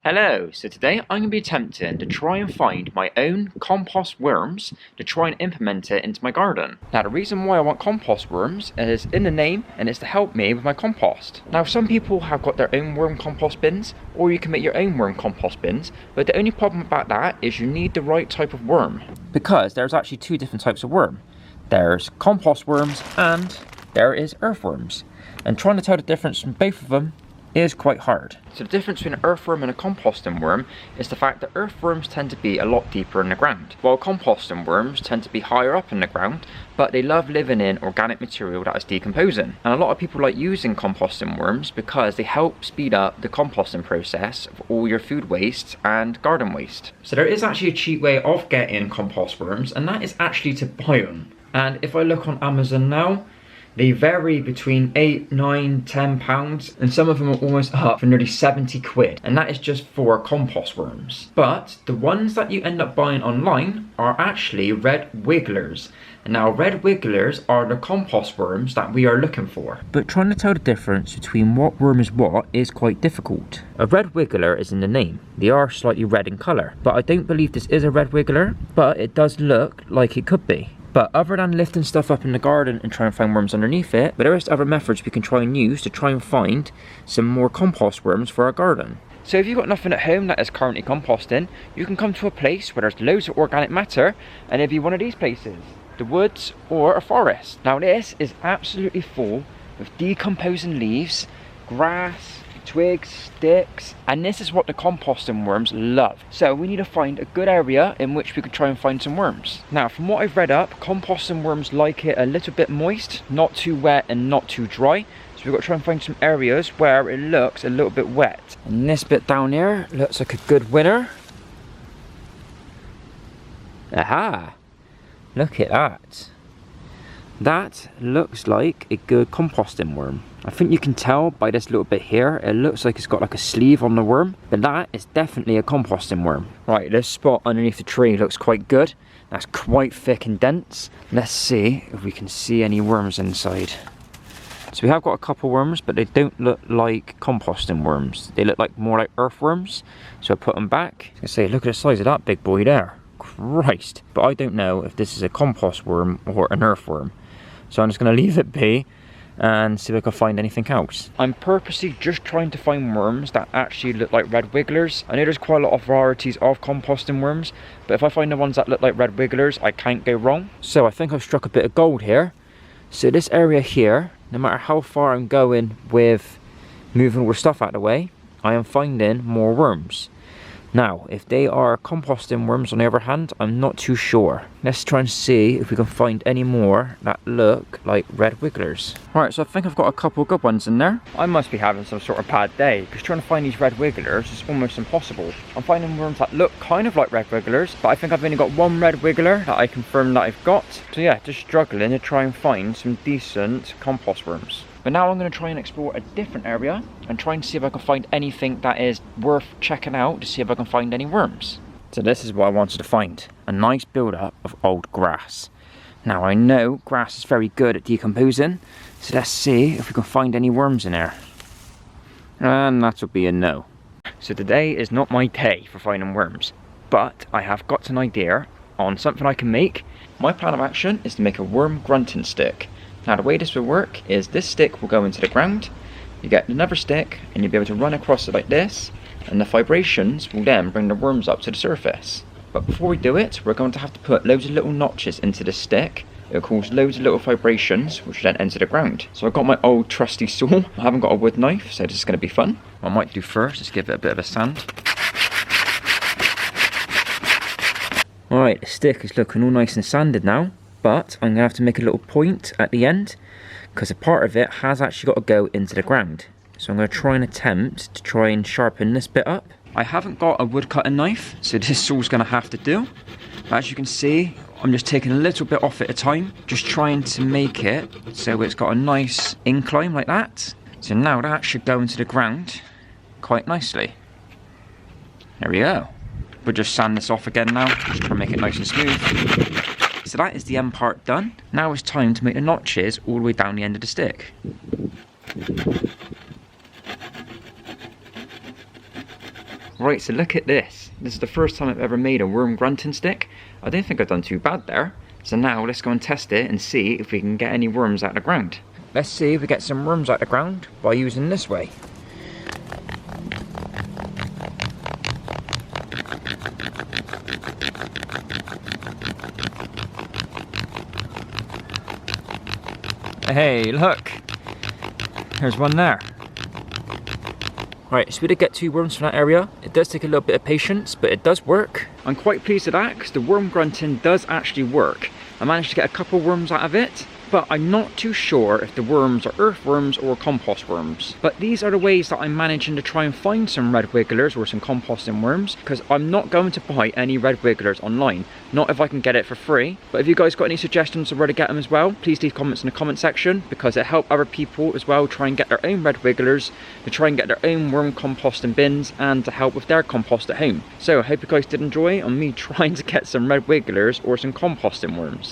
Hello, so today I'm going to be attempting to try and find my own compost worms to try and implement it into my garden. Now the reason why I want compost worms is in the name and it's to help me with my compost. Now some people have got their own worm compost bins or you can make your own worm compost bins, but the only problem about that is you need the right type of worm. Because there's actually two different types of worm. There's compost worms and there is earthworms. And trying to tell the difference from both of them is quite hard. So the difference between an earthworm and a composting worm is the fact that earthworms tend to be a lot deeper in the ground, while composting worms tend to be higher up in the ground, but they love living in organic material that is decomposing. And a lot of people like using composting worms because they help speed up the composting process of all your food waste and garden waste. So there is actually a cheap way of getting compost worms, and that is actually to buy them. And if I look on Amazon now, they vary between £8, £9, £10, and some of them are almost up for nearly 70 quid, and that is just for compost worms. But the ones that you end up buying online are actually red wigglers. And now red wigglers are the compost worms that we are looking for. But trying to tell the difference between what worm is what is quite difficult. A red wiggler is in the name. They are slightly red in colour, but I don't believe this is a red wiggler, but it does look like it could be. But other than lifting stuff up in the garden and trying to find worms underneath it, there is other methods we can try and use to try and find some more compost worms for our garden. So if you've got nothing at home that is currently composting, you can come to a place where there's loads of organic matter, and it'd be one of these places, the woods or a forest. Now this is absolutely full of decomposing leaves, grass, twigs, sticks, and this is what the composting worms love. So we need to find a good area in which we could try and find some worms. Now from what I've read up, composting worms like it a little bit moist, not too wet and not too dry. So we've got to try and find some areas where it looks a little bit wet. And this bit down here looks like a good winner. Aha! Look at that. That looks like a good composting worm. I think you can tell by this little bit here, it looks like it's got like a sleeve on the worm, but that is definitely a composting worm. Right, this spot underneath the tree looks quite good. That's quite thick and dense. Let's see if we can see any worms inside. So we have got a couple worms, but they don't look like composting worms. They look like more like earthworms. So I put them back. I say, look at the size of that big boy there. Christ. But I don't know if this is a compost worm or an earthworm. So I'm just going to leave it be and see if I can find anything else. I'm purposely just trying to find worms that actually look like red wigglers. I know there's quite a lot of varieties of composting worms, but if I find the ones that look like red wigglers, I can't go wrong. So I think I've struck a bit of gold here. So this area here, no matter how far I'm going with moving all the stuff out of the way, I am finding more worms. Now, if they are composting worms on the other hand, I'm not too sure. Let's try and see if we can find any more that look like red wigglers. Alright, so I think I've got a couple good ones in there. I must be having some sort of bad day, because trying to find these red wigglers is almost impossible. I'm finding worms that look kind of like red wigglers, but I think I've only got one red wiggler that I confirm that I've got. So yeah, just struggling to try and find some decent compost worms. But now I'm going to try and explore a different area and try and see if I can find anything that is worth checking out to see if I can find any worms. So this is what I wanted to find. A nice build-up of old grass. Now I know grass is very good at decomposing, so let's see if we can find any worms in there. And that will be a no. So today is not my day for finding worms, but I have got an idea on something I can make. My plan of action is to make a worm grunting stick. Now the way this will work is this stick will go into the ground, you get another stick and you'll be able to run across it like this, and the vibrations will then bring the worms up to the surface. But before we do it, we're going to have to put loads of little notches into the stick. It will cause loads of little vibrations which will then enter the ground. So I've got my old trusty saw, I haven't got a wood knife, so this is going to be fun. What I might do first is give it a bit of a sand. Alright, the stick is looking all nice and sanded now. But I'm going to have to make a little point at the end because a part of it has actually got to go into the ground. So I'm going to try and attempt to try and sharpen this bit up. I haven't got a wood cutting knife, so this saw's going to have to do. As you can see, I'm just taking a little bit off at a time, just trying to make it so it's got a nice incline like that. So now that should go into the ground quite nicely. There we go. We'll just sand this off again now, just try and make it nice and smooth. So that is the end part done. Now it's time to make the notches all the way down the end of the stick. Right, so look at this. This is the first time I've ever made a worm grunting stick. I don't think I've done too bad there. So now let's go and test it and see if we can get any worms out of the ground. Let's see if we get some worms out of the ground by using this way. Hey, look! There's one there. Right, so we did get 2 worms from that area. It does take a little bit of patience, but it does work. I'm quite pleased with that because the worm grunting does actually work. I managed to get a couple worms out of it, but I'm not too sure if the worms are earthworms or compost worms. But these are the ways that I'm managing to try and find some red wigglers or some composting worms, because I'm not going to buy any red wigglers online. Not if I can get it for free. But if you guys got any suggestions of where to get them as well, please leave comments in the comment section, because it helps other people as well try and get their own red wigglers, to try and get their own worm composting bins, and to help with their compost at home. So I hope you guys did enjoy on me trying to get some red wigglers or some composting worms.